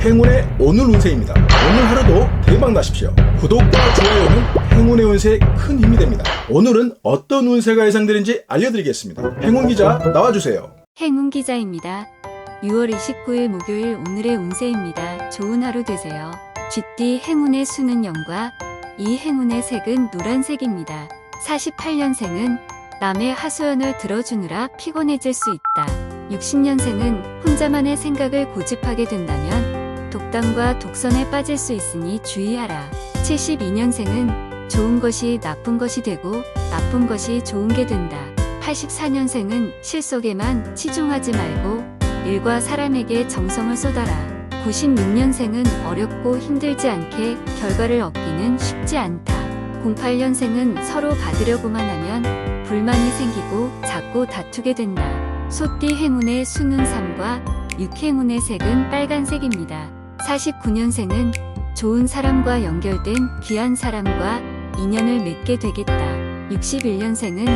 행운의 오늘 운세입니다. 오늘 하루도 대박 나십시오. 구독과 좋아요는 행운의 운세에 큰 힘이 됩니다. 오늘은 어떤 운세가 예상되는지 알려드리겠습니다. 행운기자 나와주세요. 행운기자입니다. 6월 29일 목요일 오늘의 운세입니다. 좋은 하루 되세요. 쥐띠 행운의 수는 0과 이 행운의 색은 노란색입니다. 48년생은 남의 하소연을 들어주느라 피곤해질 수 있다. 60년생은 혼자만의 생각을 고집하게 된다면 독단과 독선에 빠질 수 있으니 주의하라. 72년생은 좋은 것이 나쁜 것이 되고 나쁜 것이 좋은 게 된다. 84년생은 실속에만 치중하지 말고 일과 사람에게 정성을 쏟아라. 96년생은 어렵고 힘들지 않게 결과를 얻기는 쉽지 않다. 08년생은 서로 받으려고만 하면 불만이 생기고 자꾸 다투게 된다. 소띠 행운의 수는 3과 6행운의 색은 빨간색입니다. 49년생은 좋은 사람과 연결된 귀한 사람과 인연을 맺게 되겠다. 61년생은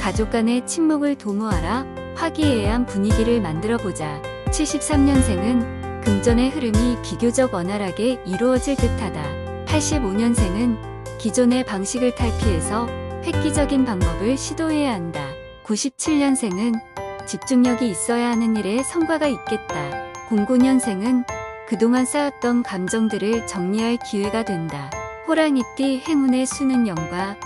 가족 간의 친목을 도모하라. 화기애애한 분위기를 만들어보자. 73년생은 금전의 흐름이 비교적 원활하게 이루어질 듯하다. 85년생은 기존의 방식을 탈피해서 획기적인 방법을 시도해야 한다. 97년생은 집중력이 있어야 하는 일에 성과가 있겠다. 09년생은 그동안 쌓였던 감정들을 정리할 기회가 된다. 호랑이띠 행운의 수는 0과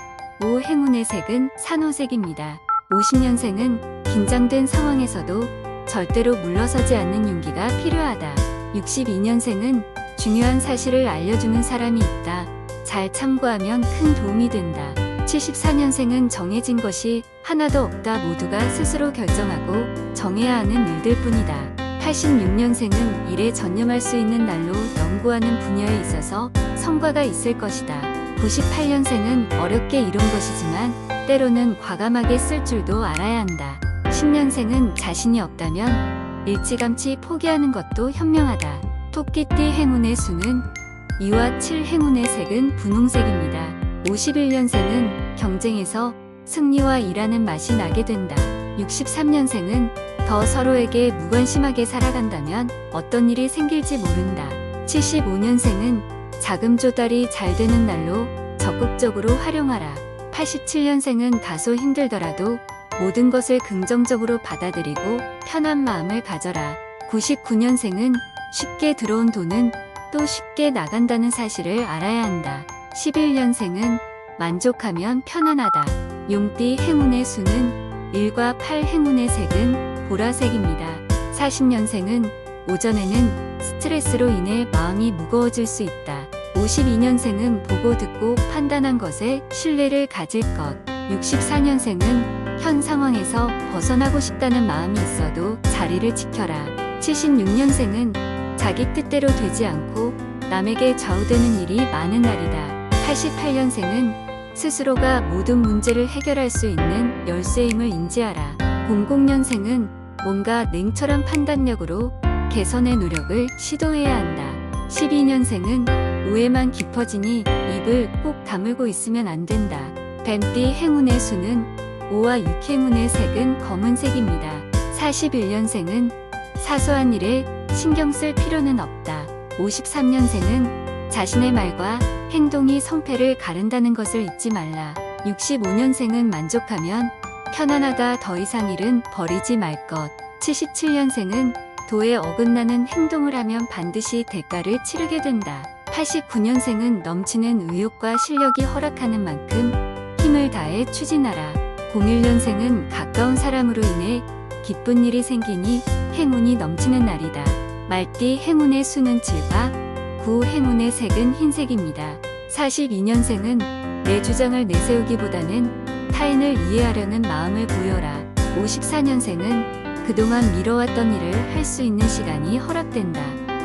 5 행운의 색은 산호색입니다. 50년생은 긴장된 상황에서도 절대로 물러서지 않는 용기가 필요하다. 62년생은 중요한 사실을 알려주는 사람이 있다. 잘 참고하면 큰 도움이 된다. 74년생은 정해진 것이 하나도 없다. 모두가 스스로 결정하고 정해야 하는 일들 뿐이다. 86년생은 일에 전념할 수 있는 날로 연구하는 분야에 있어서 성과가 있을 것이다. 98년생은 어렵게 이룬 것이지만 때로는 과감하게 쓸 줄도 알아야 한다. 10년생은 자신이 없다면 일찌감치 포기하는 것도 현명하다. 토끼띠 행운의 수는 2와 7 행운의 색은 분홍색입니다. 51년생은 경쟁에서 승리와 일하는 맛이 나게 된다. 63년생은 더 서로에게 무관심하게 살아간다면 어떤 일이 생길지 모른다. 75년생은 자금 조달이 잘 되는 날로 적극적으로 활용하라. 87년생은 다소 힘들더라도 모든 것을 긍정적으로 받아들이고 편한 마음을 가져라. 99년생은 쉽게 들어온 돈은 또 쉽게 나간다는 사실을 알아야 한다. 11년생은 만족하면 편안하다. 용띠 행운의 수는 1과 8 행운의 색은 보라색입니다. 40년생은 오전에는 스트레스로 인해 마음이 무거워질 수 있다. 52년생은 보고 듣고 판단한 것에 신뢰를 가질 것. 64년생은 현 상황에서 벗어나고 싶다는 마음이 있어도 자리를 지켜라. 76년생은 자기 뜻대로 되지 않고 남에게 좌우되는 일이 많은 날이다. 88년생은 스스로가 모든 문제를 해결할 수 있는 열쇠임을 인지하라. 00년생은 뭔가 냉철한 판단력으로 개선의 노력을 시도해야 한다. 12년생은 오해만 깊어지니 입을 꼭 다물고 있으면 안 된다. 뱀띠 행운의 수는 5와 6 행운의 색은 검은색입니다. 41년생은 사소한 일에 신경 쓸 필요는 없다. 53년생은 자신의 말과 행동이 성패를 가른다는 것을 잊지 말라. 65년생은 만족하면 편안하다. 더 이상 일은 버리지 말 것. 77년생은 도에 어긋나는 행동을 하면 반드시 대가를 치르게 된다. 89년생은 넘치는 의욕과 실력이 허락하는 만큼 힘을 다해 추진하라. 01년생은 가까운 사람으로 인해 기쁜 일이 생기니 행운이 넘치는 날이다. 말띠 행운의 수는 7과 9 행운의 색은 흰색입니다. 42년생은 내 주장을 내세우기보다는 타인을 이해하려는 마음을 보여라. 54년생은 그동안 미뤄왔던 일을 할 수 있는 시간이 허락된다.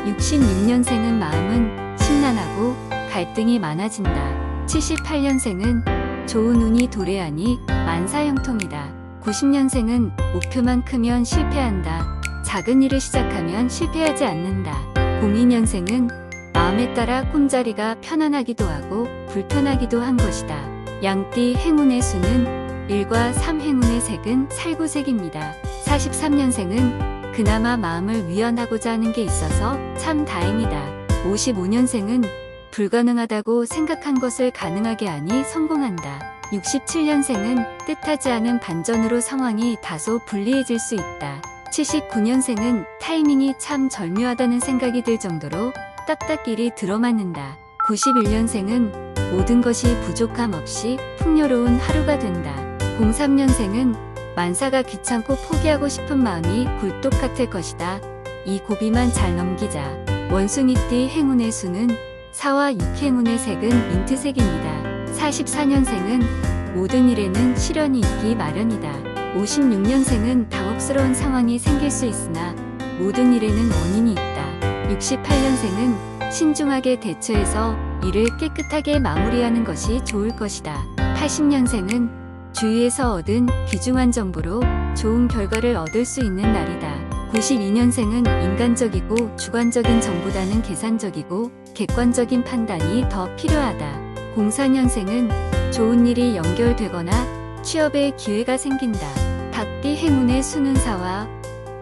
66년생은 마음은 심란하고 갈등이 많아진다. 78년생은 좋은 운이 도래하니 만사형통이다. 90년생은 목표만 크면 실패한다. 작은 일을 시작하면 실패하지 않는다. 02년생은 마음에 따라 꿈자리가 편안하기도 하고 불편하기도 한 것이다. 양띠 행운의 수는 1과 3 행운의 색은 살구색입니다. 43년생은 그나마 마음을 위안하고자 하는 게 있어서 참 다행이다. 55년생은 불가능하다고 생각한 것을 가능하게 하니 성공한다. 67년생은 뜻하지 않은 반전으로 상황이 다소 불리해질 수 있다. 79년생은 타이밍이 참 절묘하다는 생각이 들 정도로 딱딱일이 들어맞는다. 91년생은 모든 것이 부족함 없이 풍요로운 하루가 된다. 03년생은 만사가 귀찮고 포기하고 싶은 마음이 굴뚝 같을 것이다. 이 고비만 잘 넘기자. 원숭이띠 행운의 수는 4와 6, 행운의 색은 민트색입니다. 44년생은 모든 일에는 시련이 있기 마련이다. 56년생은 당혹스러운 상황이 생길 수 있으나 모든 일에는 원인이 있다. 68년생은 신중하게 대처해서 일을 깨끗하게 마무리하는 것이 좋을 것이다. 80년생은 주위에서 얻은 귀중한 정보로 좋은 결과를 얻을 수 있는 날이다. 92년생은 인간적이고 주관적인 정보다는 계산적이고 객관적인 판단이 더 필요하다. 04년생은 좋은 일이 연결되거나 취업의 기회가 생긴다. 닭띠 행운의 수는 4와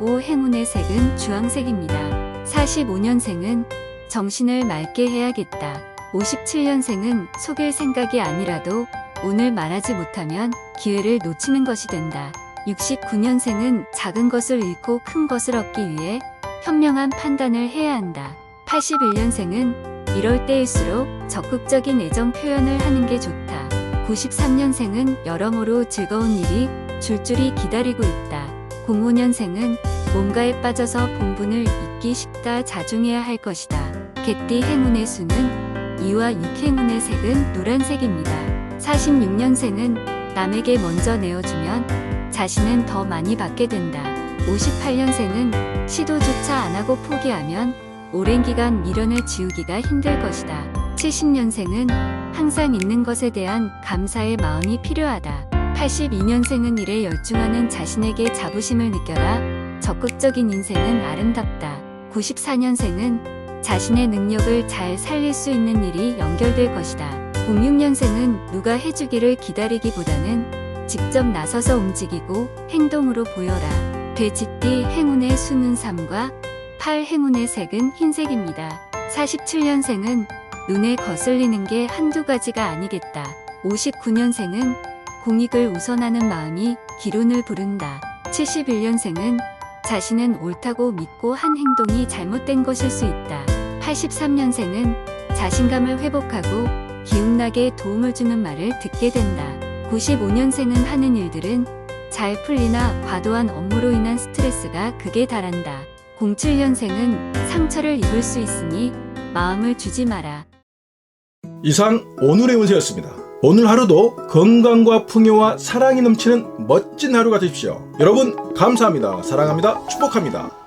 5, 행운의 색은 주황색입니다. 45년생은 정신을 맑게 해야겠다. 57년생은 속일 생각이 아니라도 오늘 말하지 못하면 기회를 놓치는 것이 된다. 69년생은 작은 것을 잃고 큰 것을 얻기 위해 현명한 판단을 해야 한다. 81년생은 이럴 때일수록 적극적인 애정 표현을 하는 게 좋다. 93년생은 여러모로 즐거운 일이 줄줄이 기다리고 있다. 05년생은 뭔가에 빠져서 본분을 잊기 쉽다. 자중해야 할 것이다. 개띠 행운의 수는 2와 6, 행운의 색은 노란색입니다. 46년생은 남에게 먼저 내어주면 자신은 더 많이 받게 된다. 58년생은 시도조차 안 하고 포기하면 오랜 기간 미련을 지우기가 힘들 것이다. 70년생은 항상 있는 것에 대한 감사의 마음이 필요하다. 82년생은 일에 열중하는 자신에게 자부심을 느껴라. 적극적인 인생은 아름답다. 94년생은 자신의 능력을 잘 살릴 수 있는 일이 연결될 것이다. 06년생은 누가 해주기를 기다리기보다는 직접 나서서 움직이고 행동으로 보여라. 돼지띠 행운의 수는 3과 8, 행운의 색은 흰색입니다. 47년생은 눈에 거슬리는 게 한두 가지가 아니겠다. 59년생은 공익을 우선하는 마음이 기운을 부른다. 71년생은 자신은 옳다고 믿고 한 행동이 잘못된 것일 수 있다. 83년생은 자신감을 회복하고 기운나게 도움을 주는 말을 듣게 된다. 95년생은 하는 일들은 잘 풀리나 과도한 업무로 인한 스트레스가 극에 달한다. 07년생은 상처를 입을 수 있으니 마음을 주지 마라. 이상 오늘의 운세였습니다. 오늘 하루도 건강과 풍요와 사랑이 넘치는 멋진 하루가 되십시오. 여러분 감사합니다. 사랑합니다. 축복합니다.